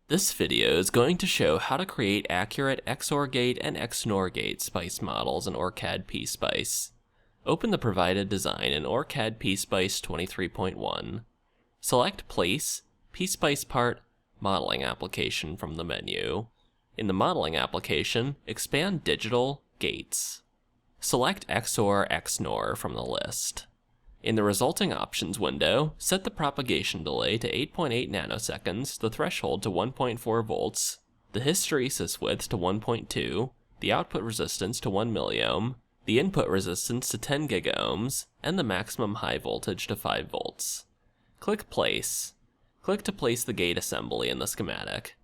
This video is going to show how to create accurate XOR Gate and XNOR Gate spice models in OrCAD PSpice. Open the provided design in OrCAD PSpice 23.1. Select Place, PSpice Part, Modeling Application from the menu. In the Modeling application, expand Digital, Gates. Select XOR XNOR from the list. In the resulting options window, set the propagation delay to 8.8 nanoseconds, the threshold to 1.4 volts, the hysteresis width to 1.2, the output resistance to 1 milliohm, the input resistance to 10 gigaohms, and the maximum high voltage to 5 volts. Click Place. Click to place the gate assembly in the schematic.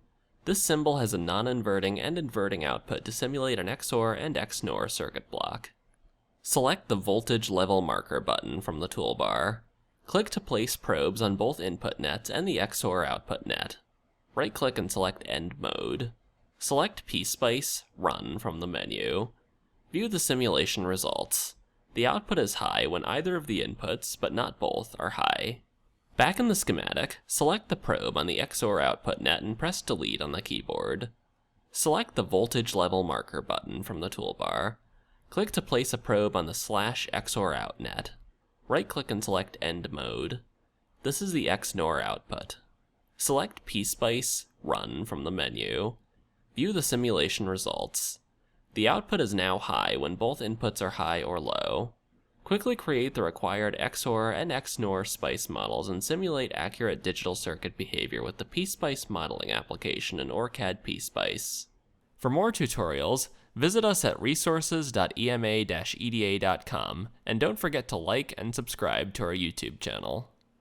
This symbol has a non-inverting and inverting output to simulate an XOR and XNOR circuit block. Select the Voltage Level Marker button from the toolbar. Click to place probes on both input nets and the XOR output net. Right-click and select End Mode. Select PSpice, Run from the menu. View the simulation results. The output is high when either of the inputs, but not both, are high. Back in the schematic, select the probe on the XOR output net and press Delete on the keyboard. Select the Voltage Level Marker button from the toolbar. Click to place a probe on the /XOR out net. Right-click and select End Mode. This is the XNOR output. Select PSpice, Run from the menu. View the simulation results. The output is now high when both inputs are high or low. Quickly create the required XOR and XNOR spice models and simulate accurate digital circuit behavior with the PSpice modeling application in OrCAD PSpice. For more tutorials, visit us at resources.ema-eda.com, and don't forget to like and subscribe to our YouTube channel.